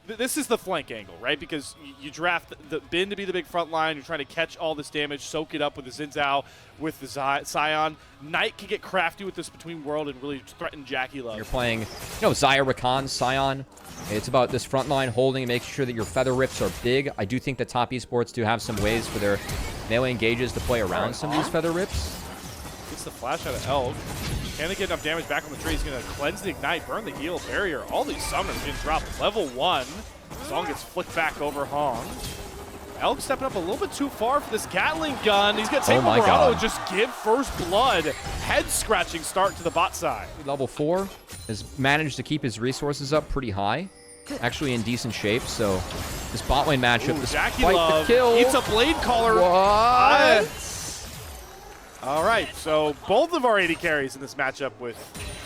this is the flank angle, right? Because you draft the Bin to be the big front line. You're trying to catch all this damage, soak it up with the Xin Zhao, with the Sion. Knight can get crafty with this between world and really threaten Jackie Love. You're playing, Xayah, Rakan, Sion. It's about this front line holding and making sure that your feather rips are big. I do think that top esports do have some ways for their melee engages to play around some of these feather rips. Gets the flash out of Elk. Can they get enough damage back on the tree? He's going to cleanse the ignite, burn the heal barrier. All these summoners getting dropped. Level 1. Song gets flicked back over Hong. Elk stepping up a little bit too far for this Gatling gun. He's going to take over Auto and just give first blood. Head-scratching start to the bot side. Level 4 has managed to keep his resources up pretty high. Actually in decent shape, so this bot lane matchup, Jackie despite Love the kill. eats a blade caller. What? All right, so both of our 80 carries in this matchup with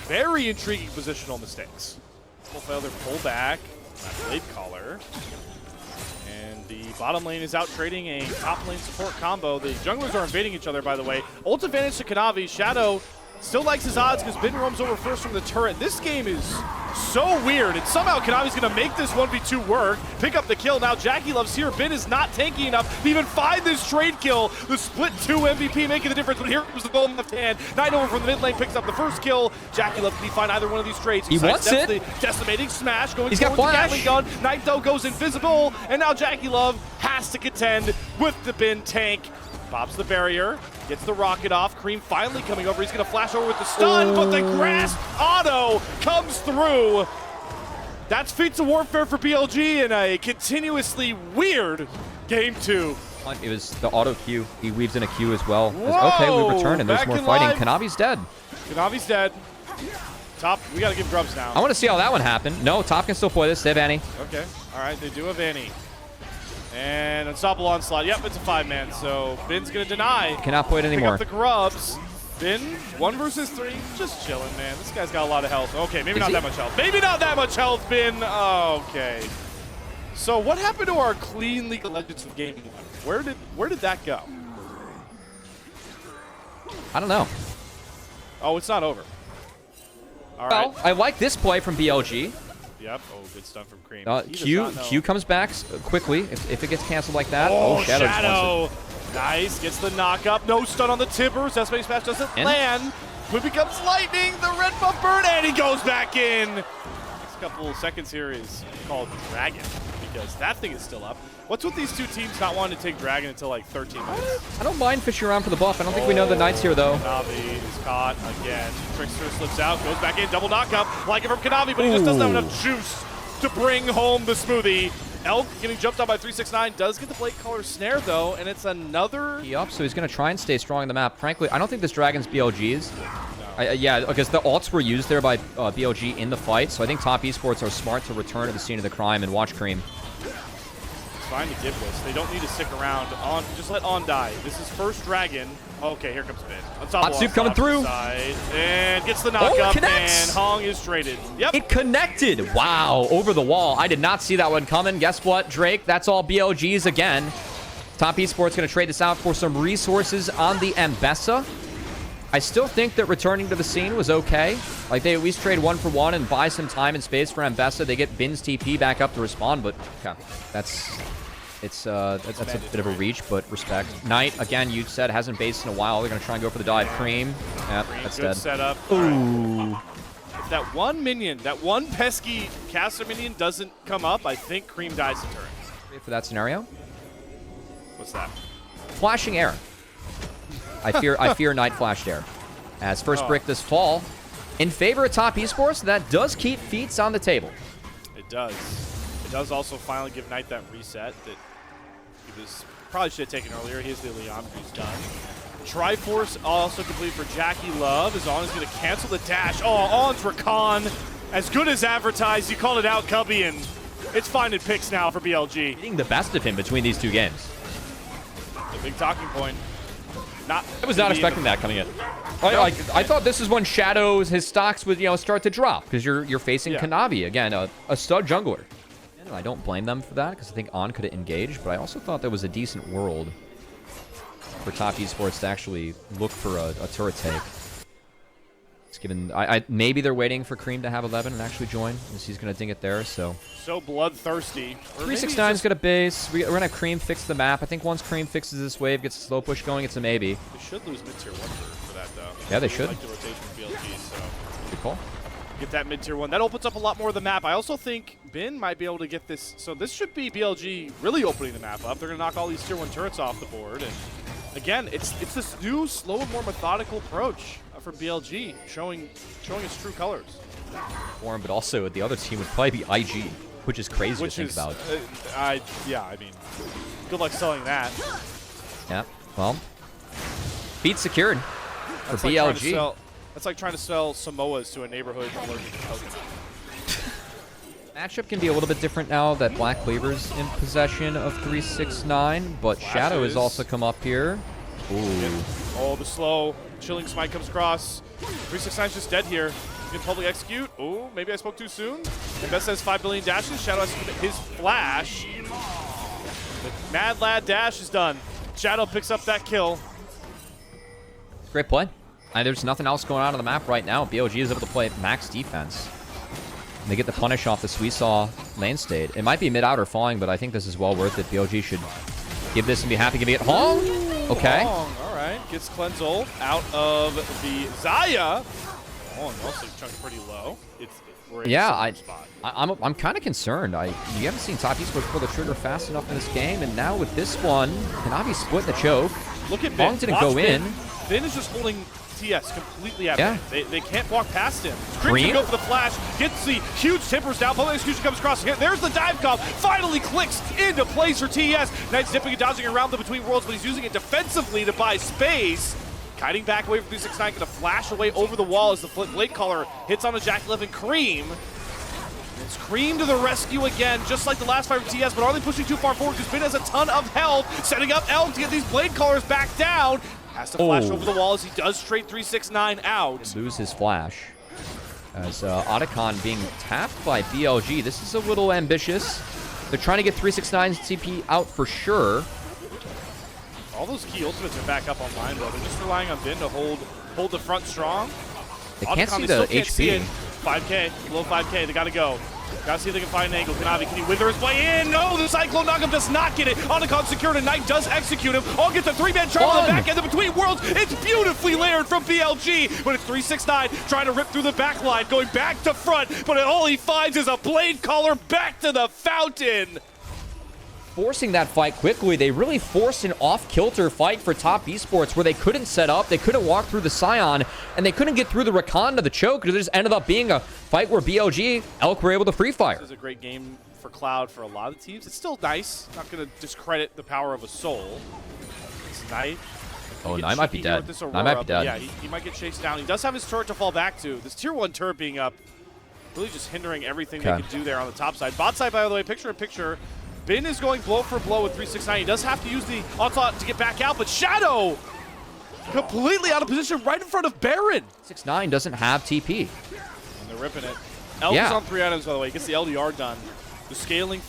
very intriguing positional mistakes. Full failure pull back, that blade caller. And the bottom lane is out trading a top lane support combo. The junglers are invading each other, by the way. Ult advantage to Kanavi. Shadow still likes his odds because Bin roams over first from the turret. This game is so weird, and somehow Kanavi's going to make this 1v2 work, pick up the kill. Now Jackie Love's here. Bin is not tanky enough to even find this trade kill. The split 2 MVP making the difference, but here comes the golden left hand. Knight over from the mid lane picks up the first kill. Jackie Love, can he find either one of these trades? He wants it. The decimating smash going He's forward got with the Gatling gun. Knight, though, goes invisible, and now Jackie Love has to contend with the Bin tank. Bobs the barrier, gets the rocket off. Cream finally coming over. He's going to flash over with the stun, but the grasp auto comes through. That's feats of warfare for BLG in a continuously weird game 2. It was the auto Q. He weaves in a Q as well. Whoa, okay, we return, and there's more fighting. Kanavi's dead. Kanavi's dead. Top, we got to give grubs now. I want to see how that one happened. No, top can still play this. They have Annie. Okay, all right, they do have Annie. And Unstoppable Onslaught. Yep, it's a 5-man, so Bin's going to deny. Cannot play it anymore. Pick up the grubs. Bin, 1 versus 3, just chilling, man. This guy's got a lot of health. Okay, maybe not that much health. Maybe not that much health, Bin. Okay. So what happened to our clean League of Legends of Game 1? Where did that go? I don't know. Oh, it's not over. All right. Well, I like this play from BLG. Yep. Oh, good stuff from Cream. Q comes back quickly if it gets canceled like that. Oh, Shadow. Nice. Gets the knock up. No stun on the Tibbers. That's why smash doesn't land. When becomes lightning, the red buff burn, and he goes back in. Next couple of seconds here is called Dragon because that thing is still up. What's with these two teams not wanting to take Dragon until like 13 minutes? I don't mind fishing around for the buff. I don't think we know the Knight's here, though. Kanavi is caught again. Trickster slips out, goes back in, double knockup. Like it from Kanavi, but he just doesn't have enough juice to bring home the smoothie. Elk getting jumped on by 369, does get the Blade Caller snare, though, and it's another... Yup, so he's going to try and stay strong on the map. Frankly, I don't think this Dragon's BLG's. No. Yeah, because the ults were used there by BLG in the fight, so I think top esports are smart to return to the scene of the crime and watch Cream. Trying to give this. They don't need to stick around. On, just let On die. This is first Dragon. Okay, here comes Bin. Hot soup coming through. And gets the knockup, and Hong is traded. Yep. It connected. Wow, over the wall. I did not see that one coming. Guess what, Drake? That's all BLG's again. Top Esports going to trade this out for some resources on the Ambessa. I still think that returning to the scene was okay. Like, they at least trade 1 for 1 and buy some time and space for Ambessa. They get Bin's TP back up to respawn, but okay, that's a bit of a reach, but respect. Knight, again, you said hasn't based in a while. They're going to try and go for the dive. Cream. Yep, that's good dead. Setup. Ooh. If that one minion, that one pesky caster minion doesn't come up, I think Cream dies the turret. For that scenario? What's that? Flashing air. I fear Knight flashed air. As first brick does fall in favor of top esports, that does keep feats on the table. It does. It does also finally give Knight that reset that he was probably should have taken earlier. Here's the Leon who's done. Triforce also complete for Jackie Love. As On is going to cancel the dash. Oh, On's Rakan. As good as advertised. You called it out, Cubby, and it's finding picks now for BLG. Getting the best of him between these two games. The big talking point. I was not expecting that coming in. I thought this is when Shadows, his stocks would start to drop because you're facing Kanavi again, a stud jungler. And I don't blame them for that because I think On could have engaged, but I also thought there was a decent world for top esports to actually look for a turret take. given maybe they're waiting for Cream to have 11 and actually join, as he's going to ding it there. So bloodthirsty. 369's got a base. We're going to have Cream fix the map. I think once Cream fixes this wave, gets a slow push going, it's a maybe. They should lose mid-tier 1 for that, though. Yeah, they should. Like the rotation of BLG, so Good call. get that mid-tier 1. That opens up a lot more of the map. I also think Bin might be able to get this. So this should be BLG really opening the map up. They're going to knock all these tier 1 turrets off the board. And again, it's this new, slow and more methodical approach from BLG, showing its true colors. But also the other team would probably be IG, which is crazy to think about. Yeah, I mean, good luck selling that. Yeah, well, feat secured for That's BLG. That's like trying to sell Samoas to a neighborhood allergic to coconut. Matchup can be a little bit different now that Black Cleaver's in possession of 369, but Shadow has also come up here. Ooh. Oh, the slow chilling smite comes across. 369's just dead here. He can probably execute. Oh, maybe I spoke too soon. And Best has 5 billion dashes. Shadow has to commit his flash. The Mad Lad dash is done. Shadow picks up that kill. Great play. There's nothing else going on the map right now. BLG is able to play max defense. And they get the punish off the Suisaw lane state. It might be mid-out or falling, but I think this is well worth it. BLG should give this and be happy giving it Hong. Okay. Hong, all right. Gets Cleanse ult out of the Zaya. Hong also chunked pretty low. We're in a spot. I'm kind of concerned. You haven't seen Top Esports pull the trigger fast enough in this game, and now with this one, Kanavi split the choke. Look at Bin. Hong didn't go in. Bin is just holding TS completely out. Yeah. They can't walk past him. Cream can go for the flash, gets the huge tippers down. Public execution comes across. There's the dive comp. Finally clicks into place for TES. Knight's dipping and dodging around the between worlds, but he's using it defensively to buy space. Kiting back away from 369, gonna flash away over the wall as the Blade Caller hits on a Jackknife and Cream. It's Cream to the rescue again, just like the last fight from TS, but are they pushing too far forward? Because Bin has a ton of health, setting up Elk to get these Blade Callers back down. Has to flash over the wall as he does straight 369 out. Lose his flash. As Otacon being tapped by BLG. This is a little ambitious. They're trying to get 369's TP out for sure. All those key ultimates are back up online, though. They're just relying on Bin to hold the front strong. They can't Otacon, see they the still can't HP. see it. 5K, below 5K, they gotta go. Gotta see if they can find an angle. Kanavi, can he wither his way in? No, the Cyclone Knockup does not get it. Otacon secured, and Knight does execute him. All gets a 3-man charge on the back end of Between Worlds. It's beautifully layered from BLG, but it's 369 trying to rip through the back line, going back to front, but all he finds is a Blade Caller back to the fountain. Forcing that fight quickly, they really forced an off-kilter fight for Top Esports where they couldn't set up, they couldn't walk through the Scion, and they couldn't get through the Rakan to the choke. It just ended up being a fight where BLG, Elk were able to free fire. This is a great game for Cloud for a lot of teams. It's still nice. Not going to discredit the power of a soul. It's Knight. Oh, Knight might be dead. Knight might be dead. Yeah, he might get chased down. He does have his turret to fall back to. This tier 1 turret being up, really just hindering everything they could do there on the top side. Bot side, by the way, picture-in-picture. Bin is going blow for blow with 369. He does have to use the onslaught to get back out, but Shadow completely out of position right in front of Baron. 6-9 doesn't have TP. And they're ripping it. Elk is on 3 items, by the way. He gets the LDR done. The scaling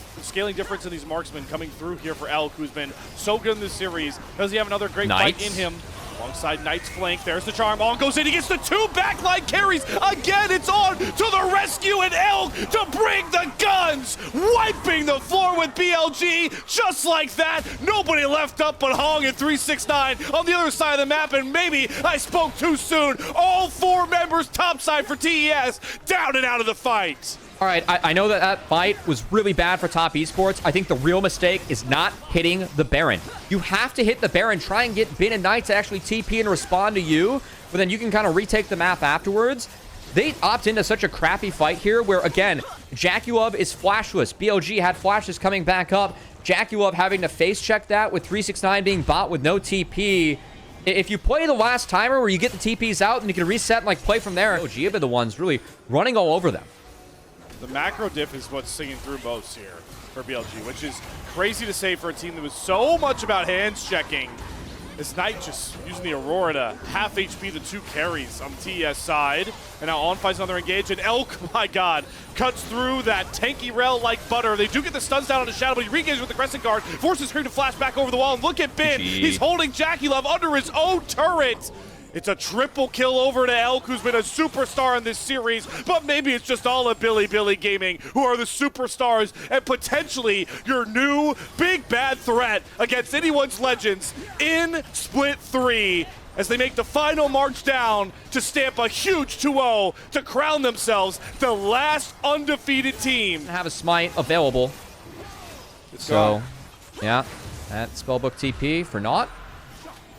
difference in these marksmen coming through here for Elk, who's been so good in this series. Does he have another great fight in him? Alongside Knight's flank, there's the charm. On goes in, he gets the 2 backline carries. Again, it's on to the rescue, and Elk to bring the guns. Wiping the floor with BLG, just like that. Nobody left up but Hong and 369 on the other side of the map, and maybe I spoke too soon. All 4 members topside for TES, down and out of the fight. All right, I know that fight was really bad for Top Esports. I think the real mistake is not hitting the Baron. You have to hit the Baron, try and get Bin and Knight to actually TP and respond to you, but then you can kind of retake the map afterwards. They opt into such a crappy fight here where, again, Jackulov is flashless. BLG had flashes coming back up. Jackulov having to face check that with 369 being bot with no TP. If you play the last timer where you get the TPs out and you can reset and like play from there, BLG have been the ones really running all over them. The macro diff is what's singing through most here for BLG, which is crazy to say for a team that was so much about hands checking. This Knight just using the Aurora to half HP the 2 carries on the TES side. And now On finds another engage, and Elk, my god, cuts through that tanky rail like butter. They do get the stuns down on the Shadow, but he re-engages with the Crescent Guard, forces Cream to flash back over the wall. And look at Bin, he's holding Jackulov under his own turret. It's a triple kill over to Elk, who's been a superstar in this series, but maybe it's just all of Bilibili Gaming, who are the superstars and potentially your new big bad threat against anyone's legends in Split 3 as they make the final march down to stamp a huge 2-0 to crown themselves the last undefeated team. Have a smite available. So, yeah, that Spellbook TP for naught.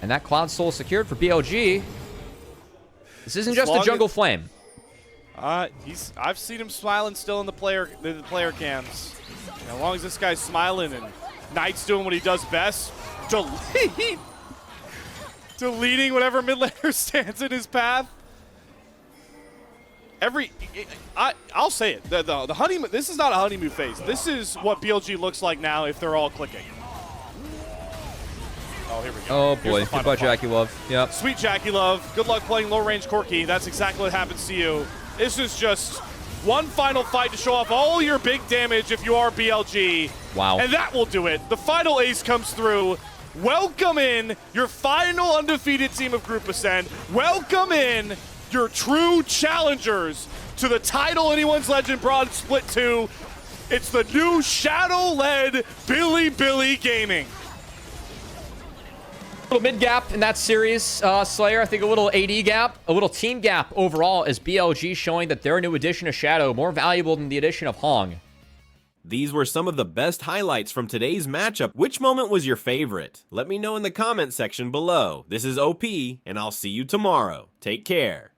And that Cloud Soul secured for BLG. This isn't just a jungle flame. I've seen him smiling still in the player cams. As long as this guy's smiling and Knight's doing what he does best, deleting whatever mid laner stands in his path. I'll say it. The honeymoon. This is not a honeymoon phase. This is what BLG looks like now if they're all clicking. Oh, here we go. Oh boy, goodbye Jackie Love. Yep. Sweet Jackie Love. Good luck playing low range Corki. That's exactly what happens to you. This is just one final fight to show off all your big damage if you are BLG. Wow. And that will do it. The final ace comes through. Welcome in your final undefeated team of Group Ascend. Welcome in your true challengers to the title Anyone's Legend brought in Split 2. It's the new Shadow-led Bilibili Gaming. A little mid gap in that series, Slayer. I think a little AD gap, a little team gap overall as BLG showing that their new addition of Shadow more valuable than the addition of Hong. These were some of the best highlights from today's matchup. Which moment was your favorite? Let me know in the comment section below. This is OP, and I'll see you tomorrow. Take care.